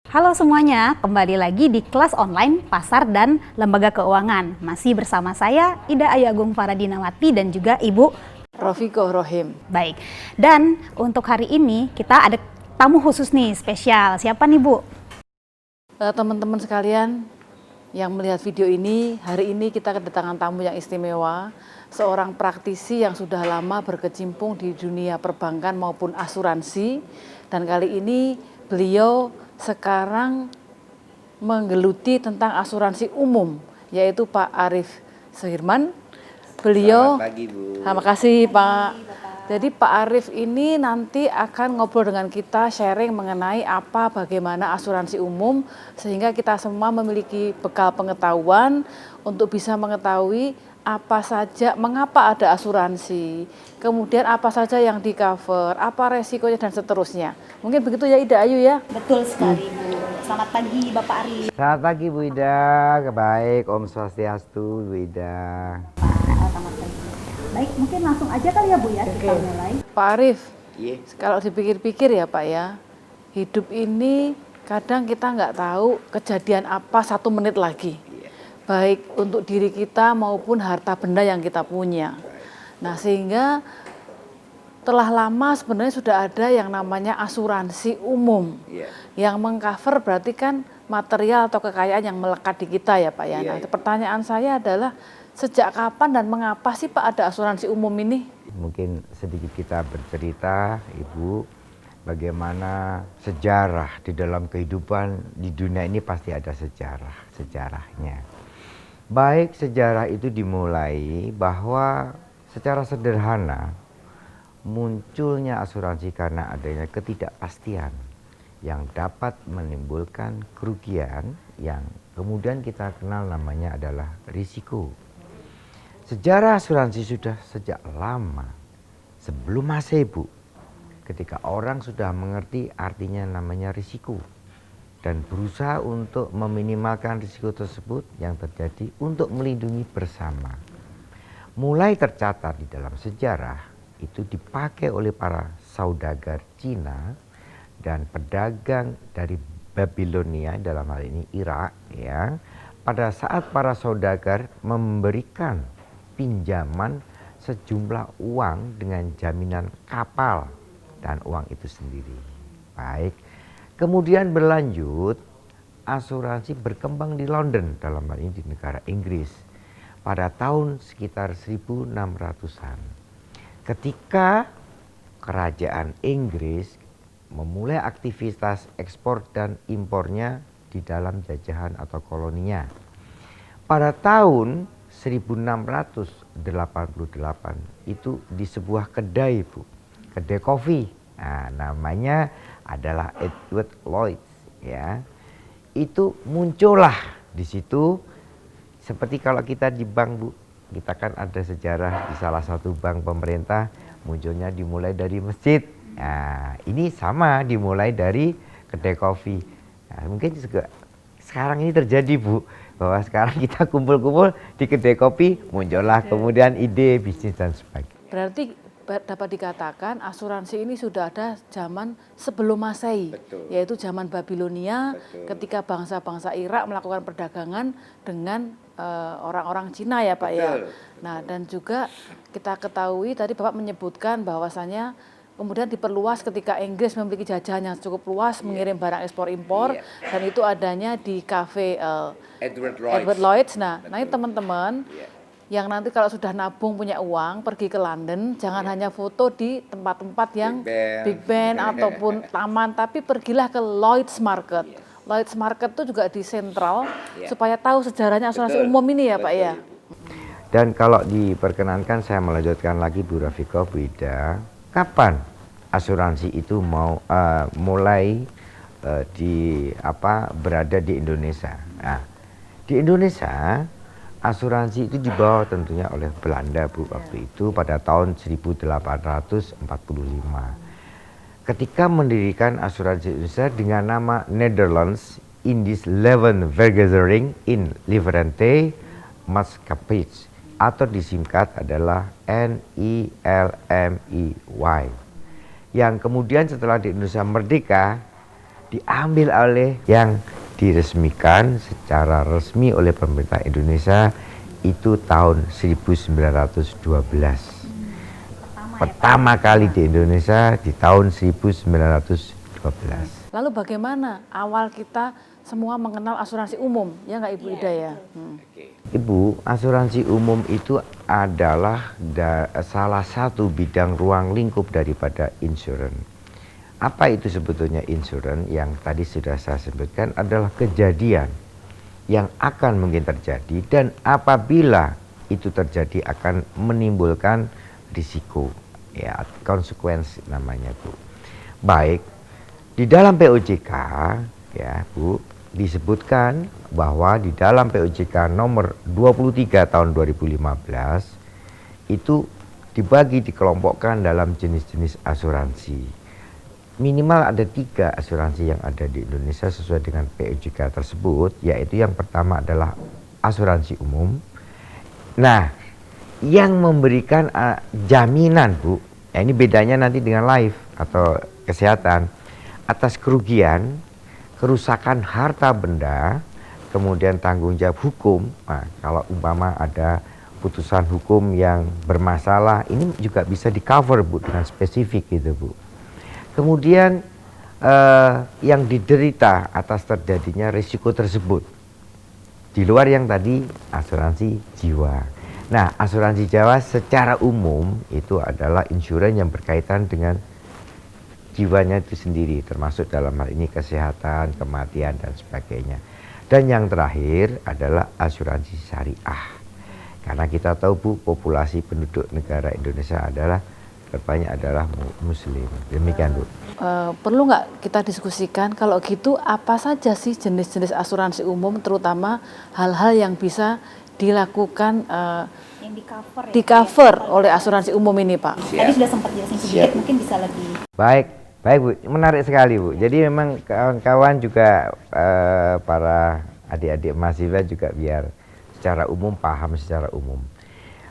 Halo semuanya, kembali lagi di kelas online Pasar dan Lembaga Keuangan. Masih bersama saya, Ida Ayu Agung Faradinawati dan juga Ibu Rofiko Rohim. Baik, dan untuk hari ini kita ada tamu khusus nih, spesial. Siapa nih Bu? Teman-teman sekalian yang melihat video ini, hari ini kita kedatangan tamu yang istimewa, seorang praktisi yang sudah lama berkecimpung di dunia perbankan maupun asuransi, dan kali ini beliau sekarang menggeluti tentang asuransi umum, yaitu Pak Arief Suhirman. Beliau, selamat pagi Bu. terima kasih Pak. Jadi Pak Arief ini nanti akan ngobrol dengan kita, sharing mengenai bagaimana asuransi umum, sehingga kita semua memiliki bekal pengetahuan untuk bisa mengetahui apa saja, mengapa ada asuransi, kemudian apa saja yang di cover, apa resikonya dan seterusnya. Mungkin begitu ya Ida Ayu ya? Betul sekali Bu. Selamat pagi Bapak Arief. Selamat pagi Bu Ida, baik, Om Swastiastu Bu Ida. Selamat pagi. Baik, mungkin langsung aja kali ya Bu ya, kita mulai. Pak Arief, Iya. kalau dipikir-pikir ya Pak ya, hidup ini kadang kita nggak tahu kejadian apa 1 menit lagi. Baik untuk diri kita maupun harta benda yang kita punya. Nah sehingga telah lama sebenarnya sudah ada yang namanya asuransi umum. Iya. Yang mengcover berarti kan material atau kekayaan yang melekat di kita ya Pak ya. Iya, Nah iya. pertanyaan saya adalah sejak kapan dan mengapa sih Pak ada asuransi umum ini? Mungkin sedikit kita bercerita Ibu, bagaimana sejarah di dalam kehidupan di dunia ini pasti ada sejarahnya. Baik sejarah itu dimulai bahwa secara sederhana munculnya asuransi karena adanya ketidakpastian yang dapat menimbulkan kerugian yang kemudian kita kenal namanya adalah risiko. Sejarah asuransi sudah sejak lama, sebelum Masehi Bu, ketika orang sudah mengerti artinya namanya risiko dan berusaha untuk meminimalkan risiko tersebut yang terjadi untuk melindungi bersama. Mulai tercatat di dalam sejarah itu dipakai oleh para saudagar Cina dan pedagang dari Babilonia, dalam hal ini Irak ya, pada saat para saudagar memberikan pinjaman sejumlah uang dengan jaminan kapal dan uang itu sendiri. Baik, kemudian berlanjut asuransi berkembang di London, dalam hal ini di negara Inggris pada tahun sekitar 1600-an. Ketika kerajaan Inggris memulai aktivitas ekspor dan impornya di dalam jajahan atau koloninya. Pada tahun 1688 itu di sebuah kedai Bu, kedai kopi. Nah, namanya adalah Edward Lloyd ya. Itu muncullah di situ seperti kalau kita di bank Bu, kita kan ada sejarah di salah satu bank pemerintah munculnya dimulai dari masjid. Nah, ini sama dimulai dari kedai kopi. Nah, mungkin juga sekarang ini terjadi Bu, bahwa sekarang kita kumpul-kumpul di kedai kopi, muncullah kemudian ide bisnis dan sebagainya. Berarti dapat dikatakan asuransi ini sudah ada zaman sebelum Masehi, Betul. yaitu zaman Babilonia. Betul. Ketika bangsa-bangsa Irak melakukan perdagangan dengan orang-orang Cina ya Pak ya. Betul. Nah dan juga kita ketahui tadi Bapak menyebutkan bahwasanya kemudian diperluas ketika Inggris memiliki jajahan yang cukup luas mengirim barang ekspor impor, dan itu adanya di cafe Edward Lloyd. Nah ini teman-teman yang nanti kalau sudah nabung punya uang pergi ke London, jangan hanya foto di tempat-tempat yang Big Ben ataupun taman, tapi pergilah ke Lloyd's Market. Lloyd's Market itu juga di sentral supaya tahu sejarahnya asuransi umum ini ya Pak ya. Dan kalau diperkenankan saya melanjutkan lagi Bu Rafiko, Bu Ida, kapan asuransi itu mau mulai berada di Indonesia? Nah, di Indonesia asuransi itu dibawa tentunya oleh Belanda Bu waktu itu pada tahun 1845. Ketika mendirikan asuransi Indonesia dengan nama Netherlands Indies Levenverzekering in Liverente Maatschappij atau disingkat adalah NILMIY. Yang kemudian setelah di Indonesia merdeka diambil oleh yang diresmikan secara resmi oleh pemerintah Indonesia itu tahun 1912. Pertama kali di Indonesia di tahun 1912. Lalu bagaimana awal kita semua mengenal asuransi umum, ya nggak Ibu Ida ya? Ibu, asuransi umum itu adalah salah satu bidang ruang lingkup daripada insurance. Apa itu sebetulnya insurance? Yang tadi sudah saya sebutkan adalah kejadian yang akan mungkin terjadi dan apabila itu terjadi akan menimbulkan risiko, ya, konsekuensi namanya, Bu. Baik, di dalam POJK, ya, Bu, disebutkan bahwa di dalam POJK nomor 23 tahun 2015 itu dikelompokkan dalam jenis-jenis asuransi. Minimal ada 3 asuransi yang ada di Indonesia sesuai dengan POJK tersebut, yaitu yang pertama adalah asuransi umum. Nah, yang memberikan jaminan, Bu, ya ini bedanya nanti dengan life atau kesehatan, atas kerugian, kerusakan harta benda, kemudian tanggung jawab hukum. Nah, kalau umpama ada putusan hukum yang bermasalah, ini juga bisa di cover, Bu, dengan spesifik gitu, Bu. Kemudian yang diderita atas terjadinya risiko tersebut. Di luar yang tadi asuransi jiwa. Nah, asuransi jiwa secara umum itu adalah insurans yang berkaitan dengan jiwanya itu sendiri, termasuk dalam hal ini kesehatan, kematian, dan sebagainya. Dan yang terakhir adalah asuransi syariah. Karena kita tahu, Bu, populasi penduduk negara Indonesia adalah terbanyak adalah muslim. Demikian, Bu. Perlu nggak kita diskusikan kalau gitu apa saja sih jenis-jenis asuransi umum, terutama hal-hal yang bisa dilakukan Yang di cover oleh asuransi umum ini, Pak? Tadi sudah sempat jelasin sedikit, mungkin bisa lebih. Baik, Bu, menarik sekali, Bu. Jadi memang kawan-kawan juga para adik-adik mahasiswa juga biar secara umum paham secara umum.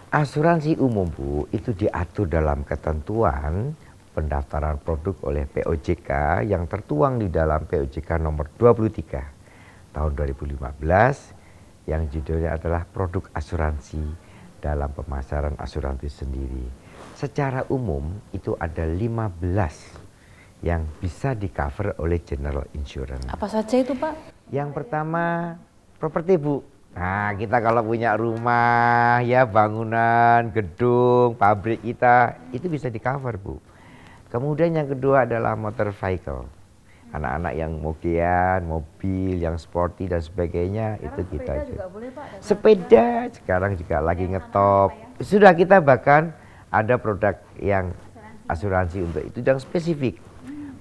Asuransi umum, Bu, itu diatur dalam ketentuan pendaftaran produk oleh POJK yang tertuang di dalam POJK nomor 23 tahun 2015 yang judulnya adalah produk asuransi dalam pemasaran asuransi sendiri. Secara umum itu ada 15 yang bisa di cover oleh general insurance. Apa saja itu, Pak? Yang pertama properti, Bu. Nah, kita kalau punya rumah, ya bangunan, gedung, pabrik kita, itu bisa di cover, Bu. Kemudian yang kedua adalah motor vehicle. Anak-anak yang mobil, yang sporty dan sebagainya, sekarang itu kita juga boleh, Pak, sepeda sekarang juga lagi ngetop. Ya? Sudah kita bahkan ada produk yang asuransi untuk itu yang spesifik.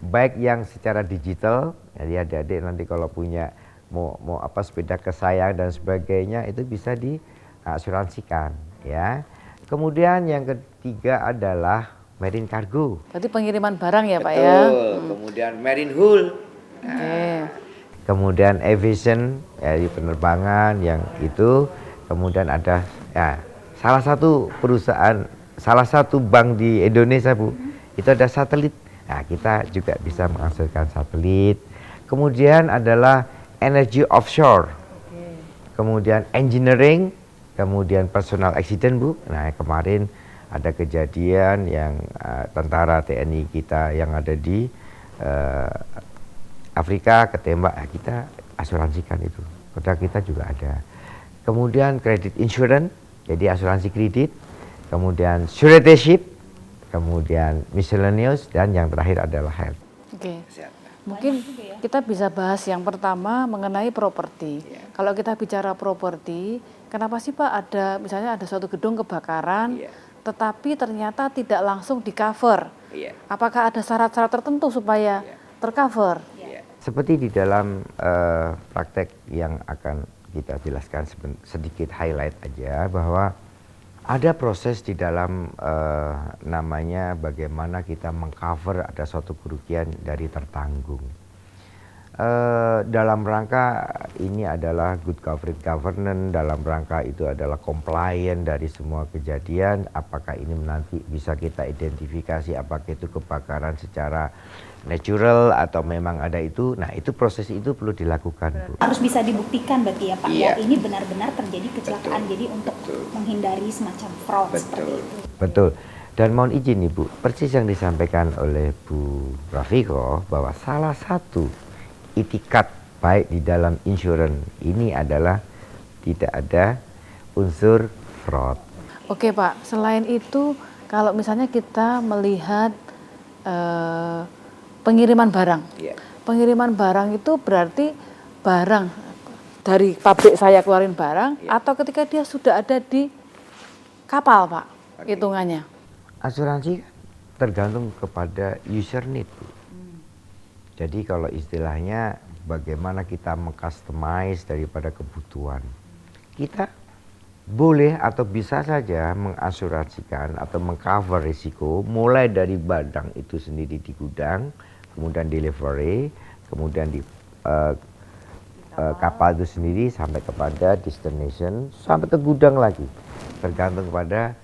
Baik yang secara digital, jadi adik-adik nanti kalau punya mau apa sepeda kesayangan dan sebagainya itu bisa diasuransikan, ya. Kemudian yang ketiga adalah marine cargo. Berarti pengiriman barang ya, Pak, Betul. ya? Kemudian marine hull. Kemudian aviation, ya, di penerbangan yang itu. Kemudian ada ya salah satu perusahaan, salah satu bank di Indonesia, Bu, itu ada satelit. Nah, kita juga bisa menghasilkan satelit. Kemudian adalah energy offshore, kemudian engineering, kemudian personal accident, Bu. Nah, kemarin ada kejadian yang tentara TNI kita yang ada di Afrika ketembak, kita asuransikan itu. Produk kita juga ada. Kemudian credit insurance, jadi asuransi kredit. Kemudian suretyship, kemudian miscellaneous, dan yang terakhir adalah health. Oke. Mungkin kita bisa bahas yang pertama mengenai properti. Kalau kita bicara properti, kenapa sih, Pak, ada misalnya ada suatu gedung kebakaran, tetapi ternyata tidak langsung di cover? Apakah ada syarat-syarat tertentu supaya tercover? Seperti di dalam praktek yang akan kita jelaskan sedikit highlight aja, bahwa ada proses di dalam namanya bagaimana kita mengcover ada suatu kerugian dari tertanggung. Dalam rangka ini adalah good corporate governance, dalam rangka itu adalah compliant dari semua kejadian. Apakah ini nanti bisa kita identifikasi apakah itu kebakaran secara natural atau memang ada itu. Nah, itu proses itu perlu dilakukan, Bu. Harus bisa dibuktikan berarti ya Pak, Iya. ya ini benar-benar terjadi kecelakaan. Jadi untuk menghindari semacam fraud seperti itu. Betul. Dan mohon izin Ibu, persis yang disampaikan oleh Bu Rafiko bahwa salah satu itikat baik di dalam insurance ini adalah tidak ada unsur fraud. Oke Pak, selain itu kalau misalnya kita melihat pengiriman barang. Pengiriman barang itu berarti barang dari pabrik saya keluarin barang atau ketika dia sudah ada di kapal Pak, hitungannya. Asuransi tergantung kepada user need, Bu. Jadi kalau istilahnya bagaimana kita mengcustomize daripada kebutuhan. Kita boleh atau bisa saja mengasuransikan atau mengcover risiko mulai dari barang itu sendiri di gudang, kemudian delivery, kemudian di kapal itu sendiri sampai kepada destination, sampai ke gudang lagi. Tergantung pada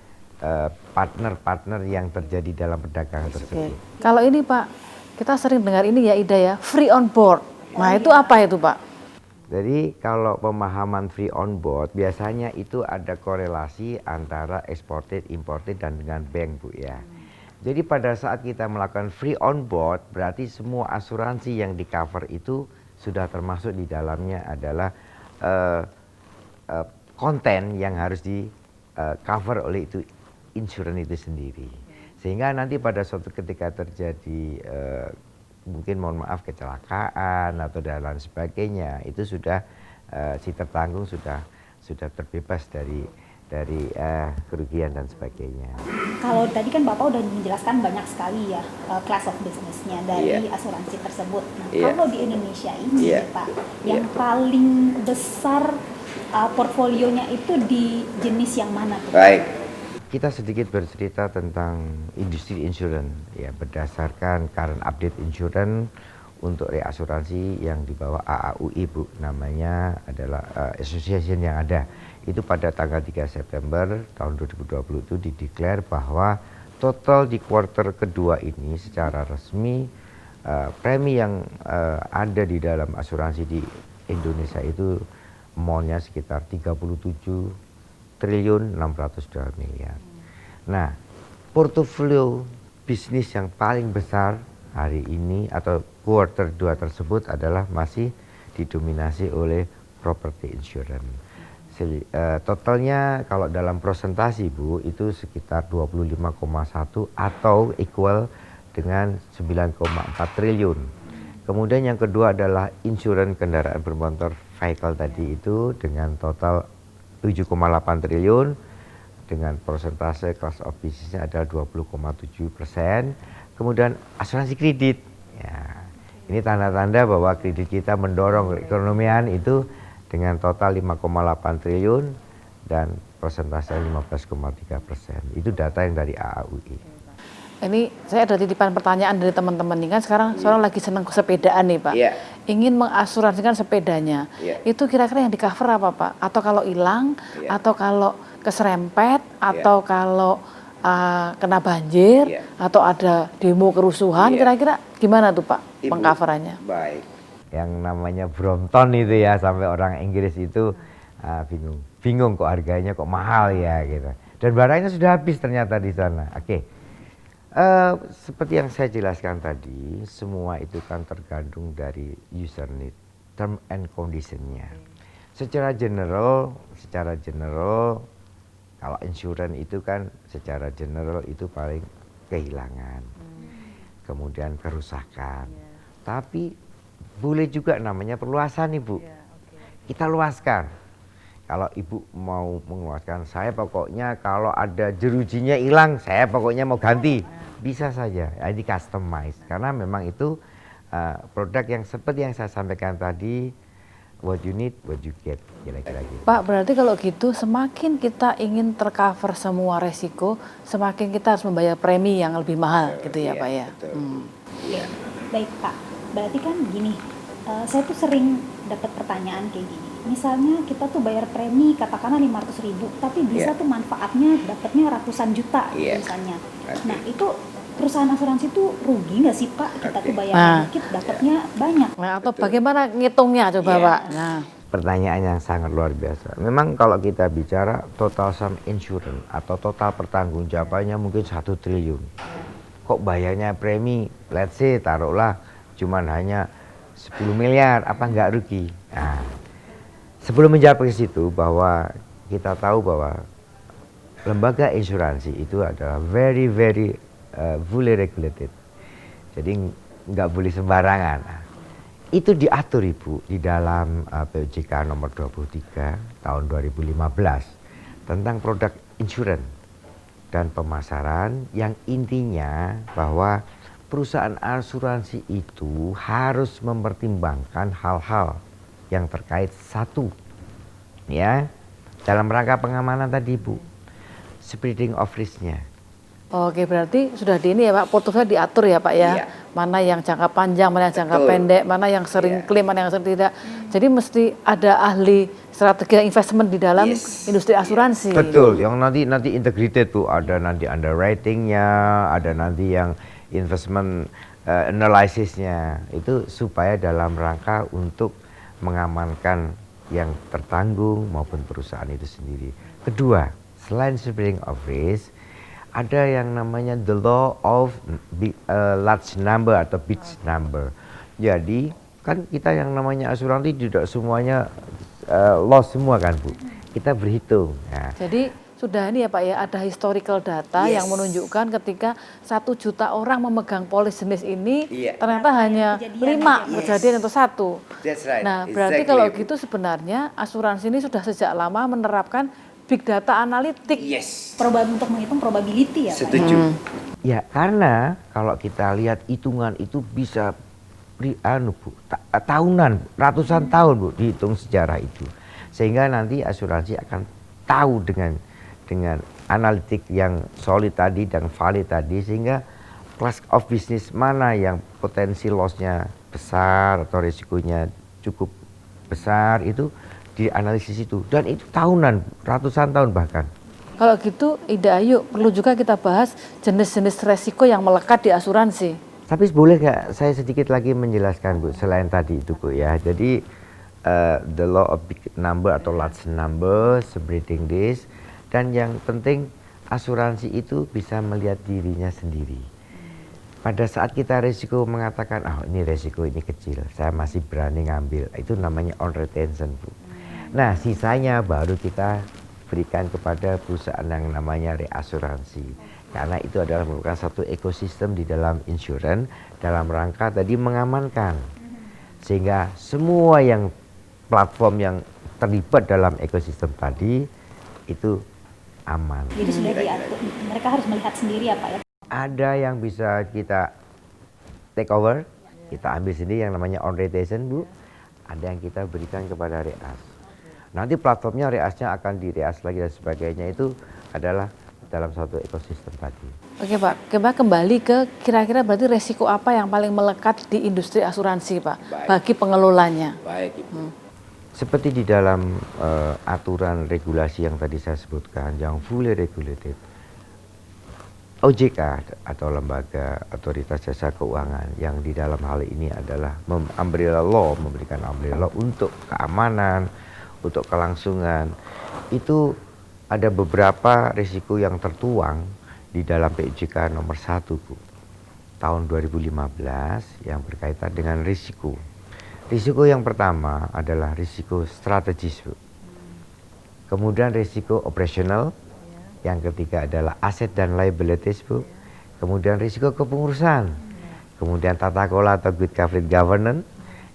partner-partner yang terjadi dalam perdagangan tersebut. Kalau ini Pak, kita sering dengar ini ya Ida ya, free on board. Nah itu apa itu Pak? Jadi kalau pemahaman free on board biasanya itu ada korelasi antara exported, imported dan dengan bank, Bu ya. Jadi pada saat kita melakukan free on board berarti semua asuransi yang di cover itu sudah termasuk di dalamnya adalah konten yang harus di cover oleh itu insurance itu sendiri. Sehingga nanti pada suatu ketika terjadi mungkin mohon maaf kecelakaan atau dan lain sebagainya itu sudah si tertanggung sudah terbebas dari kerugian dan sebagainya. Kalau tadi kan Bapak udah menjelaskan banyak sekali ya class of business-nya dari asuransi tersebut. Nah, kalau di Indonesia ini Pak, yang paling besar portfolionya itu di jenis yang mana tuh? Baik. Kita sedikit bercerita tentang industri insurance ya berdasarkan current update insurance untuk reasuransi yang di bawah AAUI Bu, namanya adalah association yang ada. Itu pada tanggal 3 September tahun 2020 itu dideklar bahwa total di kuartal kedua ini secara resmi premi yang ada di dalam asuransi di Indonesia itu amount-nya sekitar 37 triliun 602 miliar. Nah, portofolio bisnis yang paling besar hari ini atau kuartal 2 tersebut adalah masih didominasi oleh property insurance. Totalnya kalau dalam presentasi Bu itu sekitar 25,1 atau equal dengan 9,4 triliun. Kemudian yang kedua adalah insurance kendaraan bermotor vehicle tadi itu dengan total 7,8 triliun dengan persentase cost of business-nya adalah 20,7%. Kemudian asuransi kredit, ya, ini tanda-tanda bahwa kredit kita mendorong keekonomian itu dengan total 5,8 triliun dan persentase 15,3%. Itu data yang dari AAUI. Ini saya ada titipan pertanyaan dari teman-teman nih kan sekarang seorang lagi senang sepedaan nih Pak. Ingin mengasuransikan sepedanya. Itu kira-kira yang di cover apa Pak? Atau kalau hilang, atau kalau keserempet, atau kalau kena banjir, atau ada demo kerusuhan, kira-kira gimana tuh Pak pengcoverannya? Baik. Yang namanya Brompton itu ya sampai orang Inggris itu bingung kok harganya kok mahal ya gitu. Dan barangnya sudah habis ternyata di sana. Oke. Seperti yang saya jelaskan tadi, semua itu kan tergantung dari user need, term and conditionnya. Secara general, kalau insurance itu kan secara general itu paling kehilangan, kemudian kerusakan. Tapi boleh juga namanya perluasan Ibu. Kita luaskan. Kalau Ibu mau mengeluarkan, saya pokoknya kalau ada jerujinya hilang, saya pokoknya mau ganti. Bisa saja, ini customize. Karena memang itu produk yang seperti yang saya sampaikan tadi, what you need, what you get. Kira-kira gitu. Pak, berarti kalau gitu semakin kita ingin tercover semua resiko, semakin kita harus membayar premi yang lebih mahal gitu ya Pak ya? Baik Pak, berarti kan gini, Saya tuh sering dapat pertanyaan kayak gini. Misalnya kita tuh bayar premi katakanlah 500.000, tapi bisa tuh manfaatnya dapatnya ratusan juta misalnya. Nah itu perusahaan asuransi tuh rugi nggak sih Pak? Kita tuh bayar dikit dapatnya banyak. Nah, atau bagaimana ngitungnya coba Pak? Nah. Pertanyaan yang sangat luar biasa. Memang kalau kita bicara total sum insurance atau total pertanggungjawabannya mungkin 1 triliun. Kok bayarnya premi, let's say taruhlah cuman hanya 10 miliar, apa nggak rugi? Nah, sebelum menjawab ke situ bahwa kita tahu bahwa lembaga insuransi itu adalah very fully regulated. Jadi nggak boleh sembarangan. Nah, itu diatur Ibu di dalam POJK nomor 23 tahun 2015 tentang produk insurance dan pemasaran yang intinya bahwa perusahaan asuransi itu harus mempertimbangkan hal-hal yang terkait satu ya dalam rangka pengamanan tadi Ibu, spreading of risk-nya. Oke, berarti sudah di ini ya Pak, portofolio diatur ya Pak ya. Mana yang jangka panjang, mana yang jangka pendek, mana yang sering klaim, mana yang sering tidak. Jadi mesti ada ahli strategi investment di dalam industri asuransi. Betul, yang nanti integrated tuh, ada nanti underwriting-nya, ada nanti yang investment analysis-nya. Itu supaya dalam rangka untuk mengamankan yang tertanggung maupun perusahaan itu sendiri. Kedua, selain spreading of risk, ada yang namanya the law of large number atau big number. Jadi kan kita yang namanya asuransi tidak semuanya loss semua kan Bu. Kita berhitung. Nah. Jadi sudah ini ya Pak ya, ada historical data yang menunjukkan ketika 1 juta orang memegang polis jenis ini ternyata hanya 5 kejadian atau 1. That's right. Nah berarti kalau gitu sebenarnya asuransi ini sudah sejak lama menerapkan big data analitik. Untuk menghitung probability ya Pak? Setuju. Ya karena kalau kita lihat hitungan itu bisa tahunan, ratusan tahun Bu dihitung sejarah itu. Sehingga nanti asuransi akan tahu dengan analitik yang solid tadi dan valid tadi, sehingga class of business mana yang potensi loss-nya besar atau risikonya cukup besar itu dianalisis itu, dan itu tahunan, ratusan tahun bahkan. Kalau gitu Ida Ayu, perlu juga kita bahas jenis-jenis resiko yang melekat di asuransi. Tapi boleh nggak saya sedikit lagi menjelaskan Bu, selain tadi itu Bu ya. Jadi the law of big number atau large number, spreading this, dan yang penting asuransi itu bisa melihat dirinya sendiri. Pada saat kita resiko mengatakan, ini resiko ini kecil, saya masih berani ngambil, itu namanya on retention Bu. Nah sisanya baru kita berikan kepada perusahaan yang namanya reasuransi. Karena itu adalah merupakan satu ekosistem di dalam insurance dalam rangka tadi mengamankan. Sehingga semua yang platform yang terlibat dalam ekosistem tadi itu aman. Jadi sudah diatur, mereka harus melihat sendiri ya Pak ya? Ada yang bisa kita take over, kita ambil sendiri yang namanya on retention Bu. Ada yang kita berikan kepada reas. Nanti platformnya reasnya akan direas lagi dan sebagainya, itu adalah dalam satu ekosistem tadi. Oke Pak, kita kembali ke kira-kira berarti resiko apa yang paling melekat di industri asuransi Pak, bagi pengelolanya. Baik Ibu. Seperti di dalam aturan regulasi yang tadi saya sebutkan, yang fully regulated, OJK atau lembaga otoritas jasa keuangan yang di dalam hal ini adalah umbrella law, memberikan umbrella law untuk keamanan, untuk kelangsungan, itu ada beberapa risiko yang tertuang di dalam POJK nomor 1 Bu, tahun 2015 yang berkaitan dengan risiko. Risiko yang pertama adalah risiko strategis Bu. Kemudian risiko operasional, yang ketiga adalah aset dan liabilities Bu. Kemudian risiko kepengurusan, kemudian tata kelola atau good corporate governance,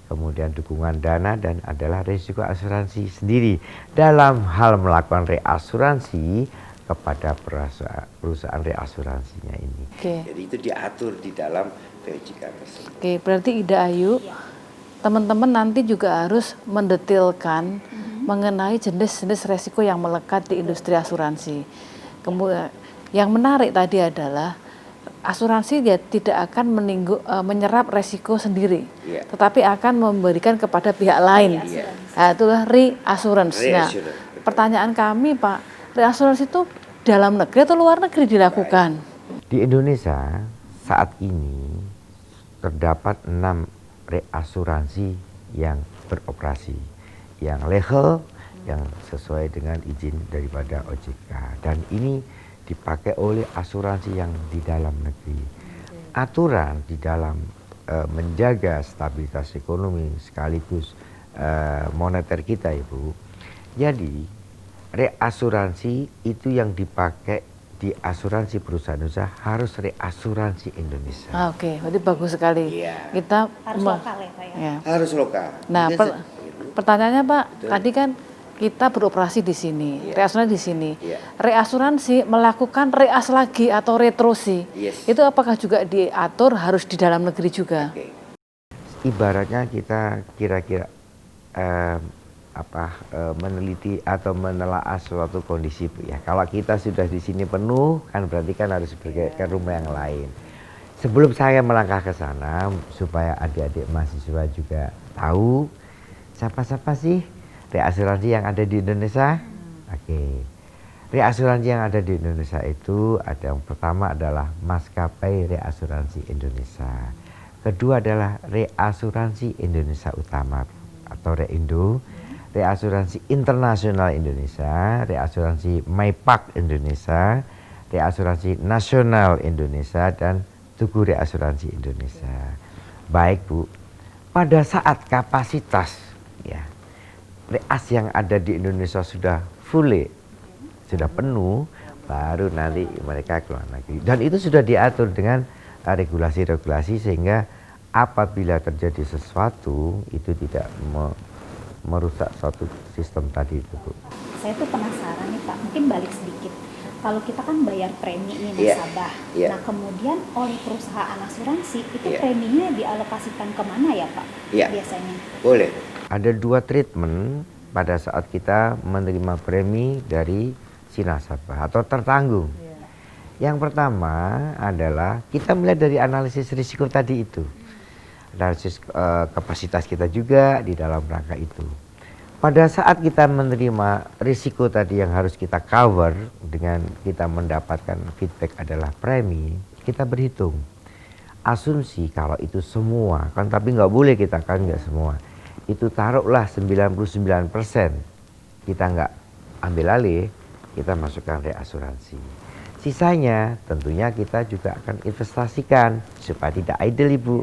kemudian dukungan dana, dan adalah risiko asuransi sendiri dalam hal melakukan reasuransi kepada perusahaan reasuransinya ini. Jadi itu diatur di dalam POJK tersebut. Oke, berarti Ida Ayu, teman-teman nanti juga harus mendetilkan mengenai jenis-jenis resiko yang melekat di industri asuransi. Kemudian yang menarik tadi adalah asuransi dia tidak akan menyerap resiko sendiri, tetapi akan memberikan kepada pihak lain. Nah, itulah reassurance. Nah, pertanyaan kami Pak, reassurance itu dalam negeri atau luar negeri dilakukan? Di Indonesia saat ini terdapat 6 reasuransi yang beroperasi, yang legal, yang sesuai dengan izin daripada OJK, dan ini dipakai oleh asuransi yang di dalam negeri. Aturan di dalam menjaga stabilitas ekonomi sekaligus moneter kita, Ibu. Jadi reasuransi itu yang dipakai di asuransi perusahaan usaha harus reasuransi Indonesia. Oke, berarti bagus sekali. Kita harus lokal ya Pak ya. Harus lokal. Nah, pertanyaannya Pak, tadi kan kita beroperasi di sini, reasuransi di sini. Reasuransi melakukan reas lagi atau retrosi. Itu apakah juga diatur harus di dalam negeri juga? Ibaratnya kita kira-kira meneliti atau menelaah suatu kondisi, Bu, ya. Kalau kita sudah di sini penuh, kan berarti kan harus pergi ke rumah yang lain. Sebelum saya melangkah ke sana, supaya adik-adik mahasiswa juga tahu siapa-siapa sih reasuransi yang ada di Indonesia. Reasuransi yang ada di Indonesia itu ada, yang pertama adalah Maskapai Reasuransi Indonesia. Kedua adalah Reasuransi Indonesia Utama atau Reindo, Reasuransi Internasional Indonesia, Reasuransi Maipak Indonesia, Reasuransi Nasional Indonesia, dan Tugu Reasuransi Indonesia. Baik, Bu, pada saat kapasitas ya reas yang ada di Indonesia sudah sudah penuh, baru nanti mereka keluar negeri. Dan itu sudah diatur dengan regulasi-regulasi sehingga apabila terjadi sesuatu itu tidak merusak suatu sistem tadi itu, Bu. Saya tuh penasaran nih Pak, mungkin balik sedikit. Kalau kita kan bayar premi nih nasabah, nah kemudian oleh perusahaan asuransi itu preminya dialokasikan kemana ya Pak biasanya? Boleh. Ada 2 treatment pada saat kita menerima premi dari si nasabah atau tertanggung. Yang pertama adalah kita melihat dari analisis risiko tadi itu. Analisis kapasitas kita juga di dalam rangka itu. Pada saat kita menerima risiko tadi yang harus kita cover dengan kita mendapatkan feedback adalah premi, kita berhitung. Asumsi kalau itu semua, kan tapi nggak boleh kita kan nggak semua. Itu taruhlah 99%. Kita nggak ambil alih, kita masukkan reasuransi. Sisanya tentunya kita juga akan investasikan supaya tidak idle, Ibu.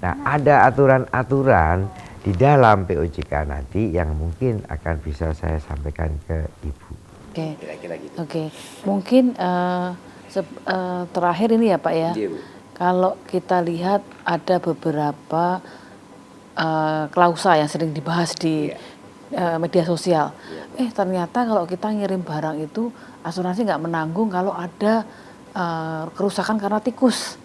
Nah, ada aturan-aturan di dalam POJK nanti yang mungkin akan bisa saya sampaikan ke Ibu. Oke. Mungkin terakhir ini ya Pak ya. Kalau kita lihat ada beberapa klausa yang sering dibahas di media sosial. Ternyata kalau kita ngirim barang itu asuransi nggak menanggung kalau ada kerusakan karena tikus,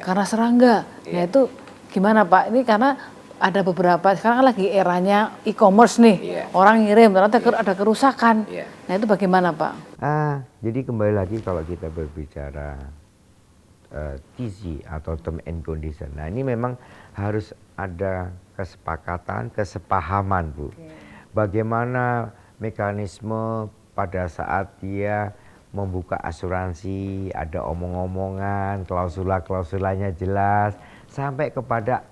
karena serangga. Nah itu gimana Pak? Ini karena ada beberapa, sekarang kan lagi eranya e-commerce nih, orang ngirim ternyata ada kerusakan. Nah itu bagaimana Pak? Jadi kembali lagi kalau kita berbicara TC atau term and condition. Nah ini memang harus ada kesepakatan, kesepahaman, Bu. Bagaimana mekanisme pada saat dia membuka asuransi, ada omong-omongan, klausula-klausulanya jelas, sampai kepada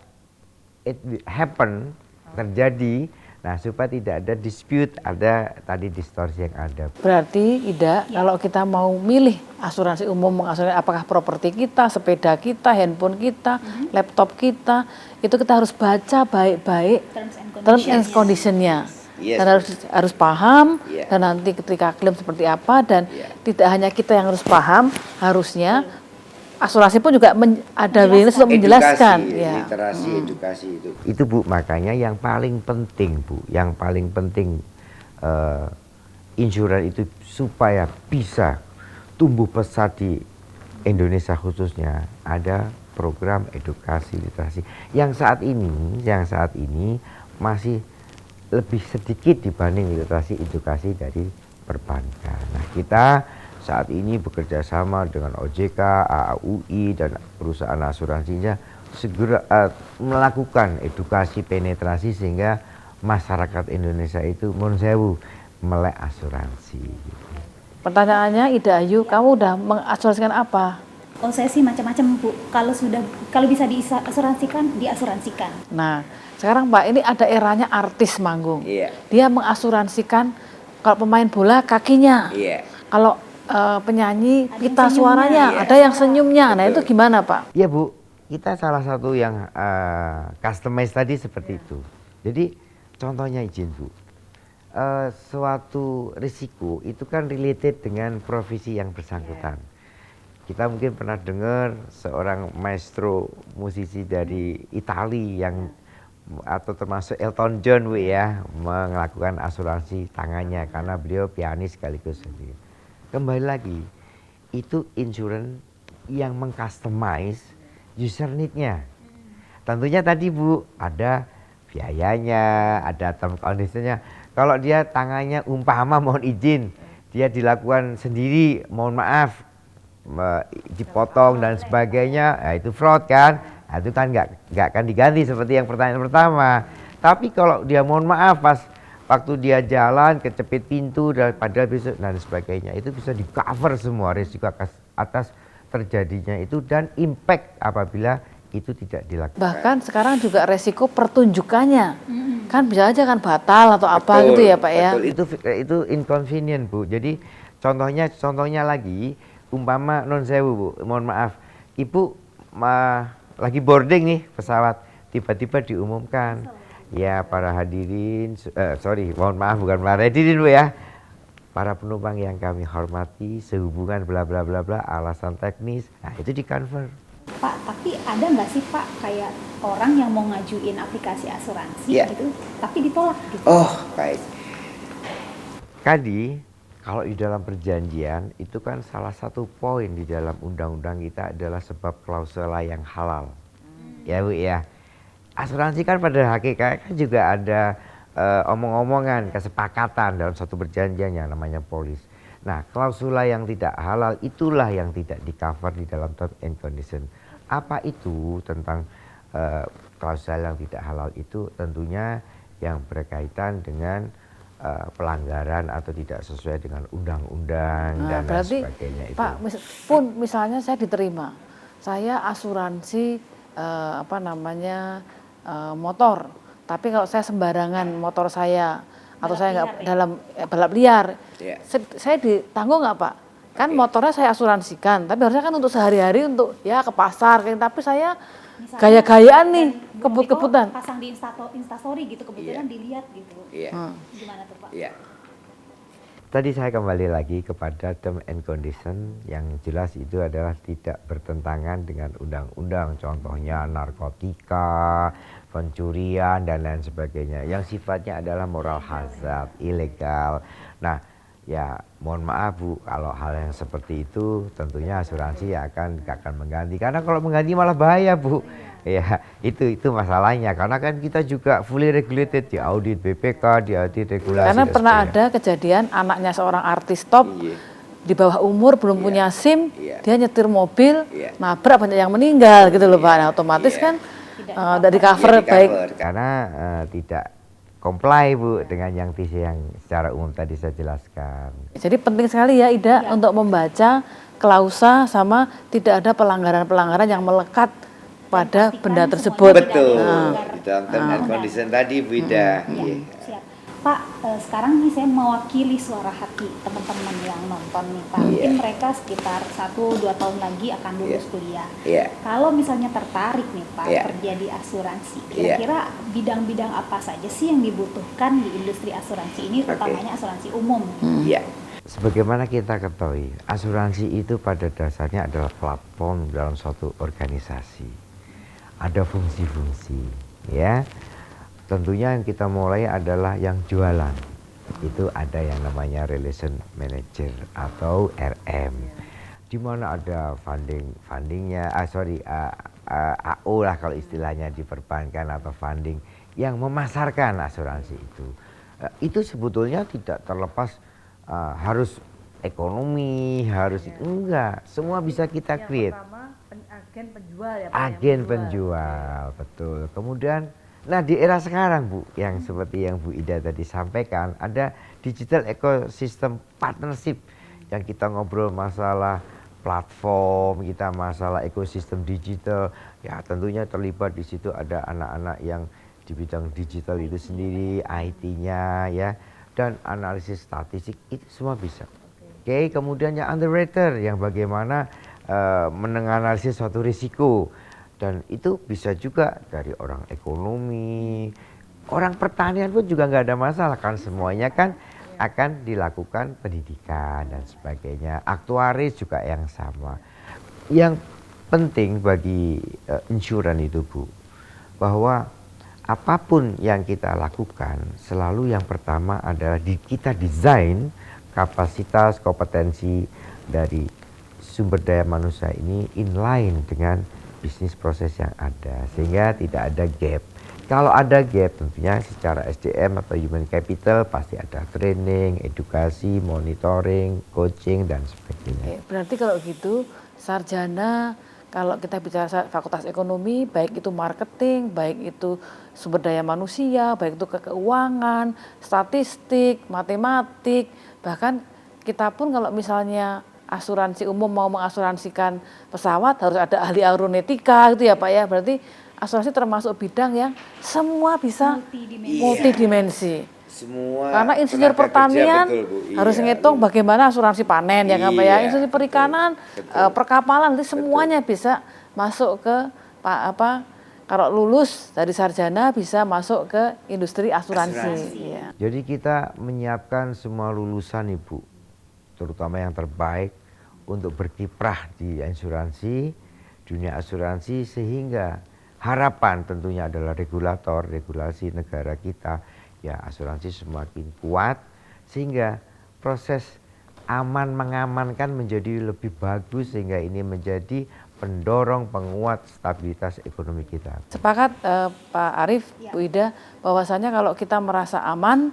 it happen, terjadi. Nah supaya tidak ada dispute, ada tadi distorsi yang ada. Berarti Ida, kalau kita mau milih asuransi umum, mengasuransi apakah properti kita, sepeda kita, handphone kita, laptop kita, itu kita harus baca baik-baik terms and condition-nya. Dan harus paham, dan nanti ketika klaim seperti apa, dan tidak hanya kita yang harus paham, harusnya asuransi pun juga ada willingness untuk menjelaskan. Literasi, edukasi itu Bu, makanya yang paling penting Bu, yang paling penting insuran itu supaya bisa tumbuh pesat di Indonesia khususnya ada program edukasi literasi yang saat ini masih lebih sedikit dibanding literasi edukasi dari perbankan. Nah kita saat ini bekerja sama dengan OJK, AAUI dan perusahaan asuransinya segera melakukan edukasi penetrasi sehingga masyarakat Indonesia itu monsewu melek asuransi. Pertanyaannya, Ida Ayu, kamu udah mengasuransikan apa? Oh, saya sih macam-macam Bu. Kalau bisa diasuransikan, diasuransikan. Nah, sekarang Pak, ini ada eranya artis manggung. Dia mengasuransikan kalau pemain bola kakinya. Kalau penyanyi Ada pita yang suaranya, senyumnya, ada yang senyumnya. Nah, itu gimana Pak? Iya Bu, kita salah satu yang customize tadi seperti itu. Jadi contohnya izin Bu, suatu risiko itu kan related dengan profesi yang bersangkutan. Kita mungkin pernah dengar seorang maestro musisi dari Italia yang atau termasuk Elton John Bu ya, melakukan asuransi tangannya karena beliau pianis sekaligus. Kembali lagi, itu insurance yang mengcustomize user need-nya. Tentunya tadi Bu, ada biayanya, ada term condition-nya. Kalau dia tangannya umpama mohon izin, dia dilakukan sendiri, mohon maaf, dipotong dan sebagainya, nah itu fraud kan. Nah, itu kan nggak akan diganti seperti yang pertanyaan pertama. Tapi kalau dia mohon maaf pas waktu dia jalan kecepit pintu dan padahal besok dan sebagainya, itu bisa di cover semua risiko atas terjadinya itu dan impact apabila itu tidak dilakukan. Bahkan sekarang juga resiko pertunjukannya, kan bisa aja kan batal atau apa gitu ya Pak ya. Itu inconvenient Bu. Jadi contohnya lagi, umpama non sewu Bu, mohon maaf, Ibu lagi boarding nih pesawat, tiba-tiba diumumkan, ya para hadirin, mohon maaf bukan para hadirin Bu ya, para penumpang yang kami hormati sehubungan bla bla bla bla alasan teknis, nah itu di cover. Pak, tapi ada nggak sih Pak kayak orang yang mau ngajuin aplikasi asuransi gitu, tapi ditolak gitu? Oh baik. Tadi kalau di dalam perjanjian itu kan salah satu poin di dalam undang-undang kita adalah sebab klausula yang halal. Ya Bu ya. Asuransi kan pada hakikatnya juga ada omong-omongan, kesepakatan dalam satu perjanjian yang namanya polis. Nah, klausula yang tidak halal itulah yang tidak di-cover di dalam term and condition. Apa itu tentang klausula yang tidak halal itu? Tentunya yang berkaitan dengan pelanggaran atau tidak sesuai dengan undang-undang dan sebagainya itu. Pak, misalnya saya diterima, saya asuransi motor, tapi kalau saya sembarangan motor saya atau saya nggak dalam balap liar, saya ditanggung nggak Pak? Kan motornya saya asuransikan, tapi harusnya kan untuk sehari-hari untuk ya ke pasar, tapi saya gaya-gayaan nih, kebut-kebutan. Pasang di Instastory gitu, kebetulan dilihat gitu. Gimana tuh Pak? Tadi saya kembali lagi kepada term and condition yang jelas itu adalah tidak bertentangan dengan undang-undang, contohnya narkotika, pencurian dan lain sebagainya yang sifatnya adalah moral hazard, ilegal. Nah, ya mohon maaf Bu, kalau hal yang seperti itu tentunya asuransi akan mengganti, karena kalau mengganti malah bahaya Bu. Ya itu masalahnya, karena kan kita juga fully regulated, di audit BPK, di audit regulasi. Karena pernah ada kejadian anaknya seorang artis top di bawah umur belum punya SIM, dia nyetir mobil, nabrak, banyak yang meninggal gitu loh Pak. Nah, otomatis kan dari cover baik. Karena tidak comply Bu dengan yang secara umum tadi saya jelaskan. Jadi penting sekali ya Ida untuk membaca klausa sama tidak ada pelanggaran-pelanggaran yang melekat pada benda tersebut. Betul. Di dalam term and condition tadi Bu Ida. Siap. Pak, sekarang nih saya mewakili suara hati teman-teman yang nonton nih Pak. Mungkin mereka sekitar 1-2 tahun lagi akan lulus kuliah. Kalau misalnya tertarik nih Pak kerja di asuransi, kira-kira bidang-bidang apa saja sih yang dibutuhkan di industri asuransi ini, utamanya asuransi umum? Sebagaimana kita ketahui, asuransi itu pada dasarnya adalah platform dalam suatu organisasi. Ada fungsi-fungsi, ya. Tentunya yang kita mulai adalah yang jualan. Itu ada yang namanya relation manager atau RM. Di mana ada fundingnya, AO lah kalau istilahnya di perbankan atau funding yang memasarkan asuransi itu. Itu sebetulnya tidak terlepas harus ekonomi, harus enggak, semua bisa kita create. Yang pertama agen penjual ya Pak. Agen penjual, betul. Kemudian, nah di era sekarang Bu, yang seperti yang Bu Ida tadi sampaikan, ada digital ecosystem partnership yang kita ngobrol masalah platform, kita masalah ekosistem digital, ya tentunya terlibat di situ ada anak-anak yang di bidang digital itu sendiri, IT-nya ya, dan analisis statistik itu semua bisa. Oke, kemudian yang underwriter yang bagaimana menganalisis suatu risiko, dan itu bisa juga dari orang ekonomi, orang pertanian pun juga nggak ada masalah kan, semuanya kan akan dilakukan pendidikan dan sebagainya. Aktuaris juga yang sama. Yang penting bagi insuran itu Bu, bahwa apapun yang kita lakukan selalu yang pertama adalah kita desain kapasitas kompetensi dari sumber daya manusia ini inline dengan bisnis proses yang ada sehingga tidak ada gap. Kalau ada gap tentunya secara SDM atau human capital pasti ada training, edukasi, monitoring, coaching dan sebagainya. Berarti kalau gitu sarjana, kalau kita bicara fakultas ekonomi, baik itu marketing, baik itu sumber daya manusia, baik itu keuangan, statistik, matematik, bahkan kita pun kalau misalnya asuransi umum mau mengasuransikan pesawat harus ada ahli aeronautika gitu ya Pak ya. Berarti asuransi termasuk bidang yang semua bisa multidimensi. Semua karena insinyur pertanian harus ngitung bagaimana asuransi panen ya kan Pak ya. Insinyur perikanan, perkapalan itu semuanya bisa masuk ke kalau lulus dari sarjana bisa masuk ke industri asuransi. Ya. Jadi kita menyiapkan semua lulusan Ibu, terutama yang terbaik untuk berkiprah di asuransi, dunia asuransi, sehingga harapan tentunya adalah regulator, regulasi negara kita, ya asuransi semakin kuat sehingga proses aman mengamankan menjadi lebih bagus sehingga ini menjadi pendorong penguat stabilitas ekonomi kita. Sepakat Pak Arief, Bu Ida, bahwasanya kalau kita merasa aman,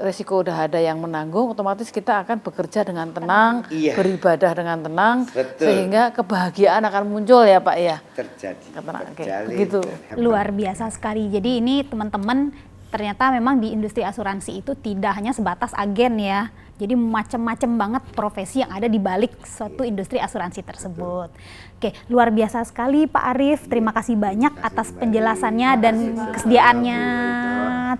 resiko udah ada yang menanggung, otomatis kita akan bekerja dengan tenang, beribadah dengan tenang, sehingga kebahagiaan akan muncul ya Pak ya. Terjadi. Begitu. Luar biasa sekali. Jadi ini teman-teman ternyata memang di industri asuransi itu tidak hanya sebatas agen ya. Jadi macam-macam banget profesi yang ada di balik suatu industri asuransi tersebut. Oke, luar biasa sekali Pak Arief. Terima kasih banyak atas penjelasannya dan kesediaannya.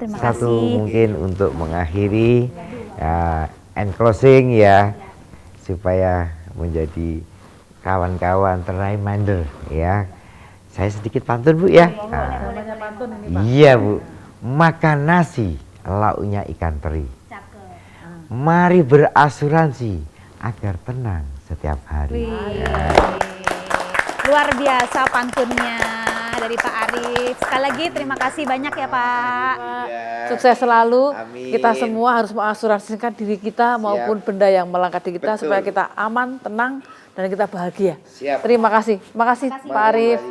Terima kasih. Satu mungkin untuk mengakhiri and closing ya, supaya menjadi kawan-kawan reminder ya. Saya sedikit pantun Bu ya. Iya Bu. Makan nasi, lauknya ikan teri. Mari berasuransi agar tenang setiap hari. Luar biasa pantunnya dari Pak Arief. Sekali lagi terima kasih banyak ya Pak. Sukses selalu. Amin. Kita semua harus mengasuransikan diri kita maupun benda yang melangkah di kita supaya kita aman, tenang, dan kita bahagia. Terima kasih. Terima kasih Pak Arief.